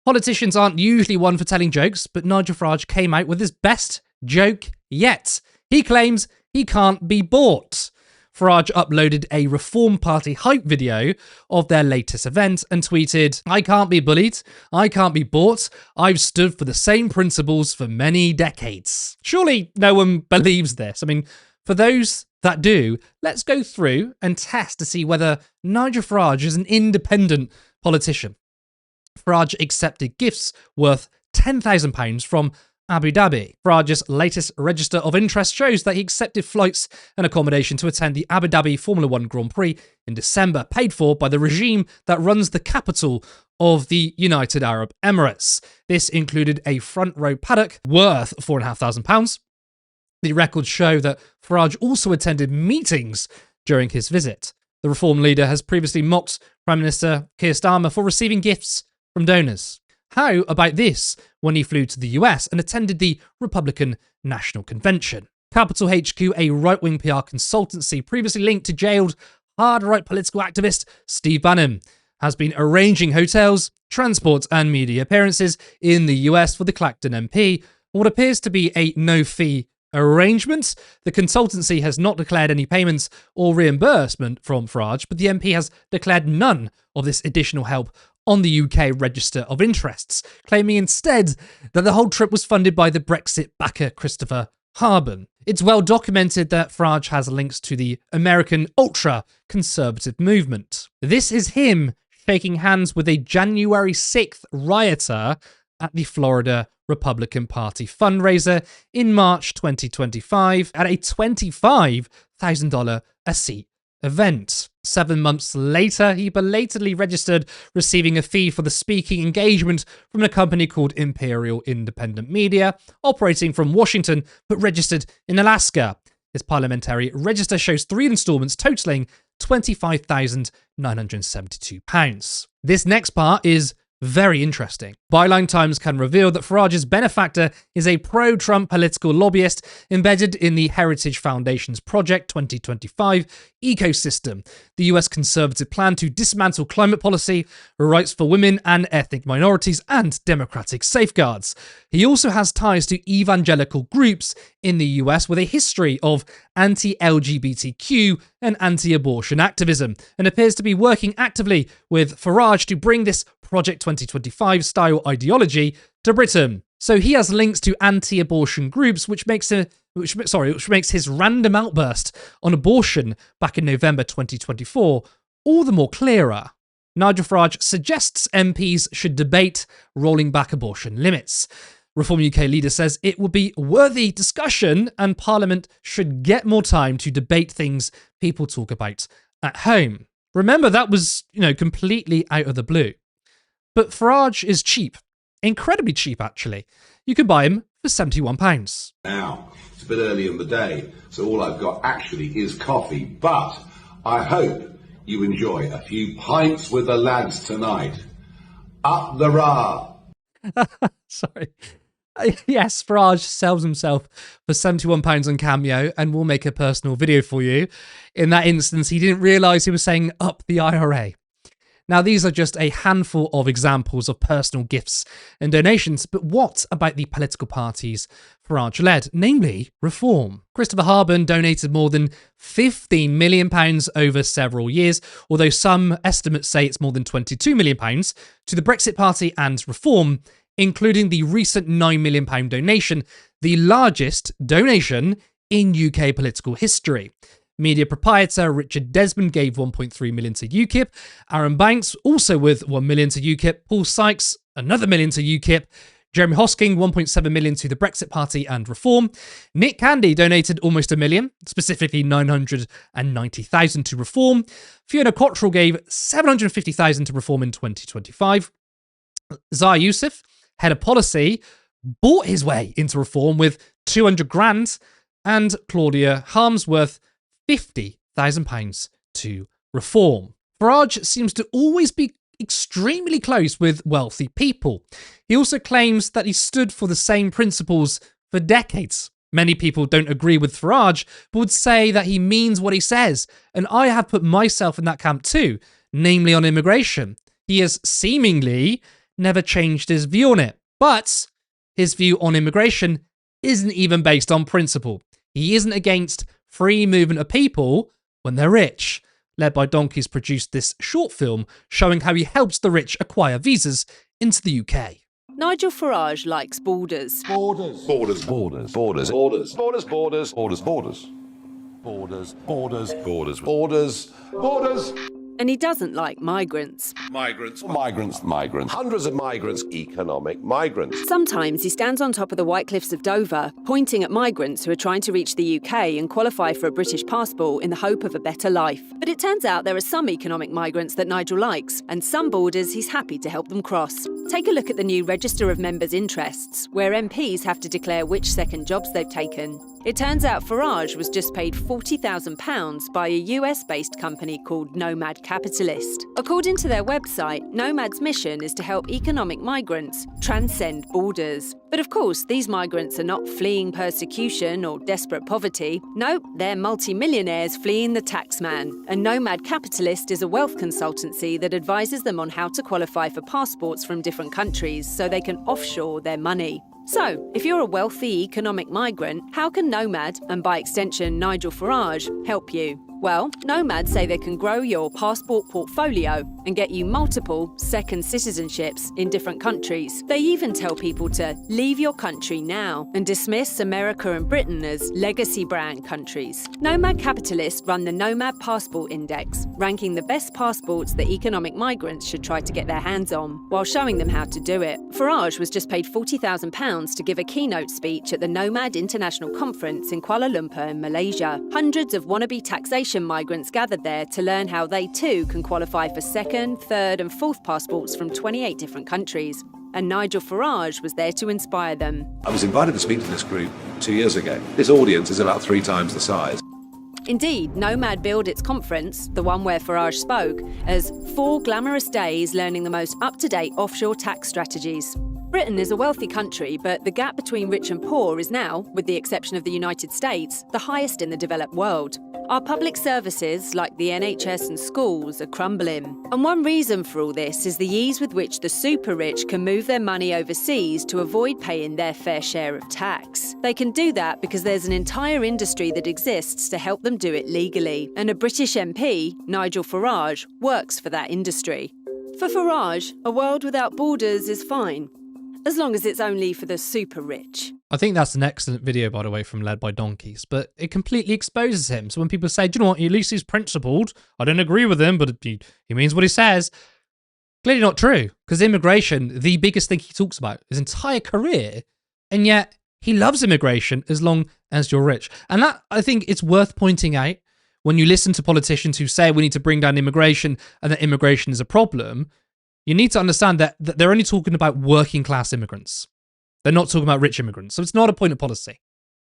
Politicians aren't usually one for telling jokes, but Nigel Farage came out with his best joke yet. He claims he can't be bought. Farage uploaded a Reform Party hype video of their latest event and tweeted, "I can't be bullied, I can't be bought, I've stood for the same principles for many decades." Surely no one believes this. I mean, for those that do, let's go through and test to see whether Nigel Farage is an independent politician. Farage accepted gifts worth £10,000 from Abu Dhabi. Farage's latest register of interest shows that he accepted flights and accommodation to attend the Abu Dhabi Formula One Grand Prix in December, paid for by the regime that runs the capital of the United Arab Emirates. This included a front row paddock worth £4,500. The records show that Farage also attended meetings during his visit. The Reform leader has previously mocked Prime Minister Keir Starmer for receiving gifts from donors. How about this when he flew to the US and attended the Republican National Convention? Capital HQ, a right-wing PR consultancy previously linked to jailed hard-right political activist Steve Bannon, has been arranging hotels, transport and media appearances in the US for the Clacton MP, what appears to be a no-fee arrangement. The consultancy has not declared any payments or reimbursement from Farage, but the MP has declared none of this additional help on the UK Register of Interests, claiming instead that the whole trip was funded by the Brexit backer Christopher Harben. It's well documented that Farage has links to the American ultra-conservative movement. This is him shaking hands with a January 6th rioter at the Florida Republican Party fundraiser in March 2025 at a $25,000 a seat event. 7 months later, he belatedly registered, receiving a fee for the speaking engagement from a company called Imperial Independent Media, operating from Washington but registered in Alaska. His parliamentary register shows 3 installments totaling £25,972. This next part is very interesting. Byline Times can reveal that Farage's benefactor is a pro-Trump political lobbyist embedded in the Heritage Foundation's Project 2025 ecosystem, the US conservative plan to dismantle climate policy, rights for women and ethnic minorities, and democratic safeguards. He also has ties to evangelical groups in the US with a history of anti-LGBTQ and anti-abortion activism, and appears to be working actively with Farage to bring this Project 2025 style ideology to Britain. So he has links to anti-abortion groups, which makes his random outburst on abortion back in November 2024 all the more clearer. Nigel Farage suggests MPs should debate rolling back abortion limits. Reform UK leader says it would be worthy discussion and Parliament should get more time to debate things people talk about at home. Remember, that was, completely out of the blue. But Farage is cheap. Incredibly cheap, actually. You can buy him for £71. Now, it's a bit early in the day, so all I've got actually is coffee, but I hope you enjoy a few pints with the lads tonight. Up the rah! Sorry. Yes, Farage sells himself for £71 on Cameo and will make a personal video for you. In that instance, he didn't realise he was saying up the IRA. Now, these are just a handful of examples of personal gifts and donations, but what about the political parties Farage led, namely Reform? Christopher Harben donated more than £15 million over several years, although some estimates say it's more than £22 million, to the Brexit Party and Reform, including the recent £9 million donation, the largest donation in UK political history. Media proprietor Richard Desmond gave $1.3 million to UKIP. Aaron Banks, also with $1 million to UKIP. Paul Sykes, another $1 million to UKIP. Jeremy Hosking, $1.7 million to the Brexit Party and Reform. Nick Candy donated almost $1 million, specifically $990,000 to Reform. Fiona Cottrell gave $750,000 to Reform in 2025. Zahir Youssef, head of policy, bought his way into Reform with $200,000, and Claudia Harmsworth £50,000 to Reform. Farage seems to always be extremely close with wealthy people. He also claims that he stood for the same principles for decades. Many people don't agree with Farage, but would say that he means what he says, and I have put myself in that camp too, namely on immigration. He has seemingly never changed his view on it. But his view on immigration isn't even based on principle. He isn't against free movement of people when they're rich. Led by Donkeys produced this short film showing how he helps the rich acquire visas into the UK. Nigel Farage likes borders. Borders. Borders. Borders. Borders. Borders. Borders. Borders. Borders. Borders. Borders. Borders. Borders. Borders. Borders. And he doesn't like migrants. Migrants. Migrants. Migrants. Hundreds of migrants. Economic migrants. Sometimes he stands on top of the White Cliffs of Dover, pointing at migrants who are trying to reach the UK and qualify for a British passport in the hope of a better life. But it turns out there are some economic migrants that Nigel likes, and some borders he's happy to help them cross. Take a look at the new Register of Members' Interests, where MPs have to declare which second jobs they've taken. It turns out Farage was just paid £40,000 by a US-based company called Nomad Capitalist. According to their website, Nomad's mission is to help economic migrants transcend borders. But of course, these migrants are not fleeing persecution or desperate poverty. No, they're multimillionaires fleeing the taxman. And Nomad Capitalist is a wealth consultancy that advises them on how to qualify for passports from different countries so they can offshore their money. So, if you're a wealthy economic migrant, how can Nomad, and by extension Nigel Farage, help you? Well, Nomad say they can grow your passport portfolio and get you multiple second citizenships in different countries. They even tell people to leave your country now and dismiss America and Britain as legacy brand countries. Nomad Capitalist run the Nomad Passport Index, ranking the best passports that economic migrants should try to get their hands on, while showing them how to do it. Farage was just paid £40,000 to give a keynote speech at the Nomad International Conference in Kuala Lumpur in Malaysia. Hundreds of wannabe taxation migrants gathered there to learn how they too can qualify for second, third and fourth passports from 28 different countries. And Nigel Farage was there to inspire them. I was invited to speak to this group 2 years ago. This audience is about 3 times the size. Indeed, Nomad billed its conference, the one where Farage spoke, as 4 glamorous days learning the most up-to-date offshore tax strategies. Britain is a wealthy country, but the gap between rich and poor is now, with the exception of the United States, the highest in the developed world. Our public services, like the NHS and schools, are crumbling. And one reason for all this is the ease with which the super rich can move their money overseas to avoid paying their fair share of tax. They can do that because there's an entire industry that exists to help them do it legally. And a British MP, Nigel Farage, works for that industry. For Farage, a world without borders is fine, as long as it's only for the super rich. I think that's an excellent video, by the way, from Led by Donkeys, but it completely exposes him. So when people say, do you know what, at least he's principled, I don't agree with him, but he means what he says. Clearly not true, because immigration, the biggest thing he talks about his entire career, and yet he loves immigration as long as you're rich. And that, I think it's worth pointing out when you listen to politicians who say we need to bring down immigration and that immigration is a problem. You need to understand that they're only talking about working class immigrants. They're not talking about rich immigrants. So it's not a point of policy.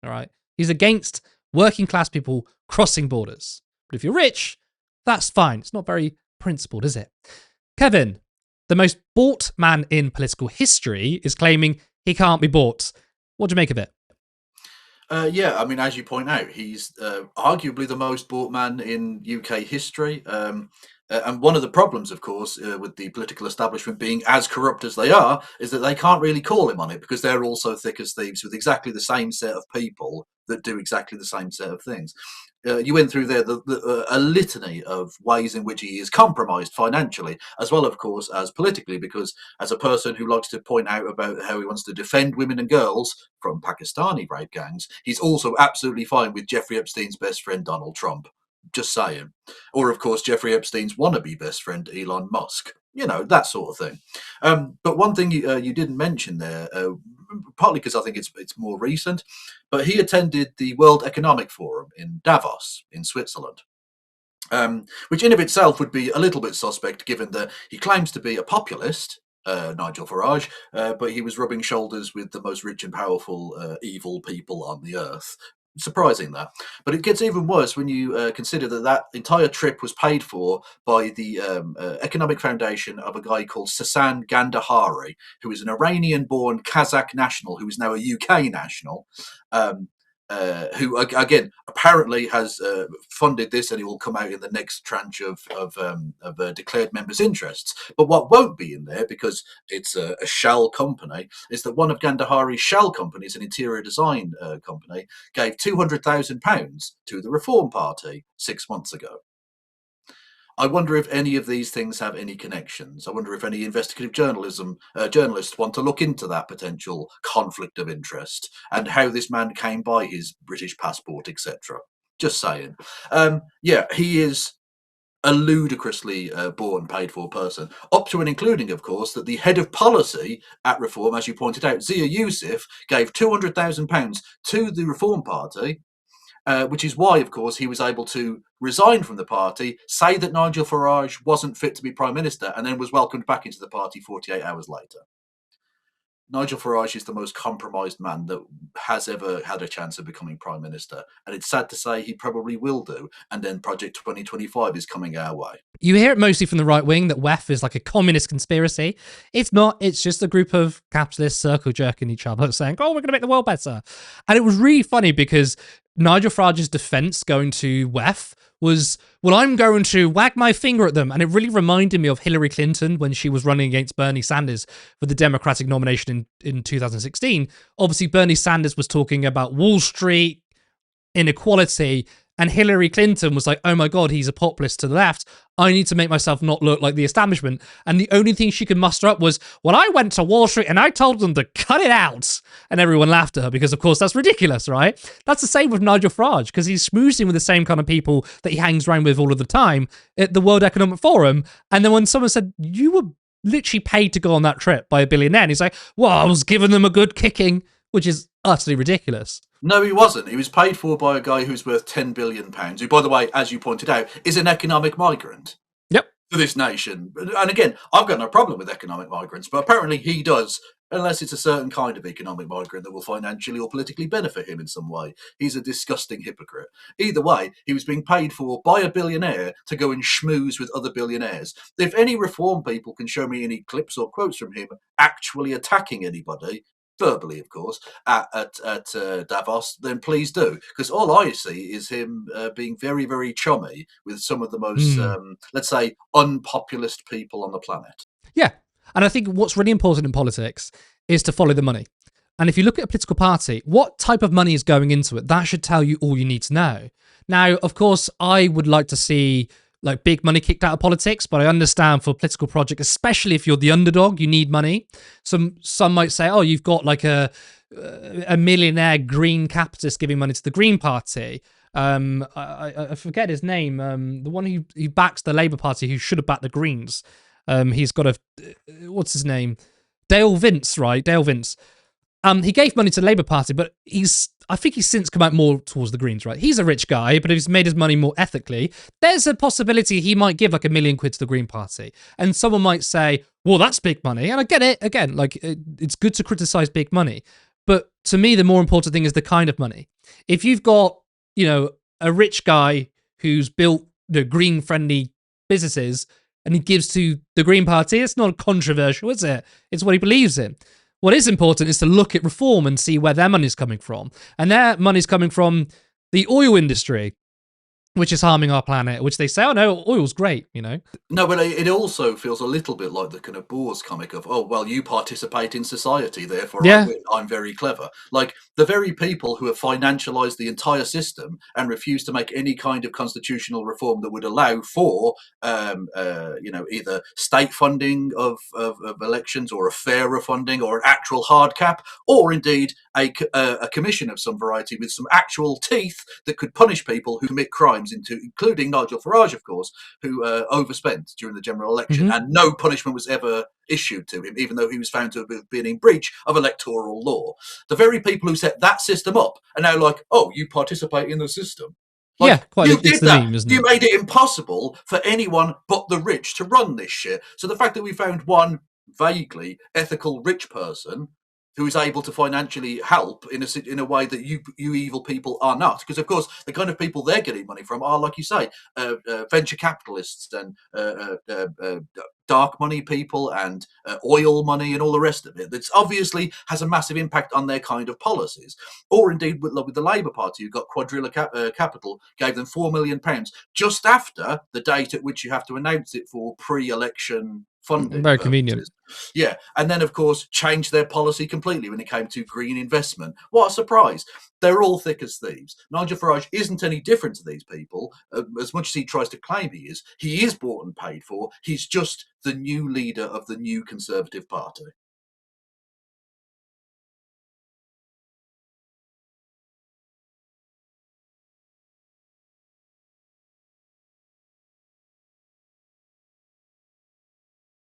All right. He's against working class people crossing borders. But if you're rich, that's fine. It's not very principled, is it? Kevin, the most bought man in political history, is claiming he can't be bought. What do you make of it? Yeah, I mean, as you point out, he's arguably the most bought man in UK history. And one of the problems, of course, with the political establishment being as corrupt as they are, is that they can't really call him on it because they're also thick as thieves with exactly the same set of people that do exactly the same set of things. You went through there a litany of ways in which he is compromised financially, as well, of course, as politically, because as a person who likes to point out about how he wants to defend women and girls from Pakistani rape gangs, he's also absolutely fine with Jeffrey Epstein's best friend, Donald Trump. Just saying. Or, of course, Jeffrey Epstein's wannabe best friend, Elon Musk. You know, that sort of thing. But one thing you didn't mention there, partly because I think it's more recent, but he attended the World Economic Forum in Davos in Switzerland, which in of itself would be a little bit suspect given that he claims to be a populist, Nigel Farage, but he was rubbing shoulders with the most rich and powerful evil people on the earth. Surprising that. But it gets even worse when you consider that entire trip was paid for by the economic foundation of a guy called Sasan Gandhari, who is an Iranian-born Kazakh national who is now a UK national. who again apparently has funded this, and it will come out in the next tranche of declared members' interests. But what won't be in there, because it's a shell company, is that one of Gandhari's shell companies, an interior design company, gave £200,000 to the Reform Party 6 months ago. I wonder if any of these things have any connections. I wonder if any investigative journalists want to look into that potential conflict of interest and how this man came by his British passport, etc. Just saying. Yeah, he is a ludicrously bought and paid for person, up to and including, of course, that the head of policy at Reform, as you pointed out, Zia Youssef, gave £200,000 to the Reform Party, which is why, of course, he was able to resign from the party, say that Nigel Farage wasn't fit to be Prime Minister, and then was welcomed back into the party 48 hours later. Nigel Farage is the most compromised man that has ever had a chance of becoming Prime Minister. And it's sad to say he probably will do. And then Project 2025 is coming our way. You hear it mostly from the right wing that WEF is like a communist conspiracy. It's not. It's just a group of capitalists circle jerking each other saying, oh, we're going to make the world better. And it was really funny because Nigel Farage's defense going to WEF was, well, I'm going to wag my finger at them. And it really reminded me of Hillary Clinton when she was running against Bernie Sanders for the Democratic nomination in 2016. Obviously, Bernie Sanders was talking about Wall Street, inequality, and Hillary Clinton was like, oh my God, he's a populist to the left. I need to make myself not look like the establishment. And the only thing she could muster up was, well, I went to Wall Street and I told them to cut it out. And everyone laughed at her because, of course, that's ridiculous, right? That's the same with Nigel Farage because he's schmoozing with the same kind of people that he hangs around with all of the time at the World Economic Forum. And then when someone said, you were literally paid to go on that trip by a billionaire, and he's like, well, I was giving them a good kicking, which is utterly ridiculous. No, he wasn't. He was paid for by a guy who's worth £10 billion, who, by the way, as you pointed out, is an economic migrant. Yep. To this nation. And again, I've got no problem with economic migrants, but apparently he does, unless it's a certain kind of economic migrant that will financially or politically benefit him in some way. He's a disgusting hypocrite. Either way, he was being paid for by a billionaire to go and schmooze with other billionaires. If any Reform people can show me any clips or quotes from him actually attacking anybody, verbally, of course, at Davos, then please do. Because all I see is him being very, very chummy with some of the most, let's say, unpopulist people on the planet. Yeah. And I think what's really important in politics is to follow the money. And if you look at a political party, what type of money is going into it? That should tell you all you need to know. Now, of course, I would like to see like big money kicked out of politics, but I understand for a political project, especially if you're the underdog, you need money. Some might say, oh, you've got like a millionaire green capitalist giving money to the Green Party. I forget his name. The one who backs the Labour Party, who should have backed the Greens. He's got what's his name? Dale Vince, right? Dale Vince. He gave money to the Labour Party, but I think he's since come out more towards the Greens, right? He's a rich guy, but if he's made his money more ethically, there's a possibility he might give like £1 million to the Green Party. And someone might say, well, that's big money. And I get it. Again, like it's good to criticize big money. But to me, the more important thing is the kind of money. If you've got, a rich guy who's built green-friendly businesses and he gives to the Green Party, it's not controversial, is it? It's what he believes in. What is important is to look at Reform and see where their money's coming from. And their money's coming from the oil industry, which is harming our planet, which they say, oh no, oil's great, No, but it also feels a little bit like the kind of Boers comic of, oh, well, you participate in society, therefore yeah. I'm very clever. Like the very people who have financialized the entire system and refuse to make any kind of constitutional reform that would allow for, either state funding of elections or a fairer funding or an actual hard cap, or indeed a commission of some variety with some actual teeth that could punish people who commit crimes, including Nigel Farage, of course, who overspent during the general election, and no punishment was ever issued to him, even though he was found to have been in breach of electoral law. The very people who set that system up are now like, oh, you participate in the system. Like, yeah, quite. You did that. Meme, isn't you it? made it impossible for anyone but the rich to run this shit. So the fact that we found one vaguely ethical rich person who is able to financially help in a way that you evil people are not. Because of course, the kind of people they're getting money from are, like you say, venture capitalists and dark money people and oil money and all the rest of it. That obviously has a massive impact on their kind of policies. Or indeed with the Labour Party, who got Quadrilla Capital, gave them £4 million just after the date at which you have to announce it for pre-election funding. Very convenient. Yeah, and then of course changed their policy completely when it came to green investment. What a surprise! They're all thick as thieves. Nigel Farage isn't any different to these people, as much as he tries to claim he is. He is bought and paid for. He's just the new leader of the new Conservative Party.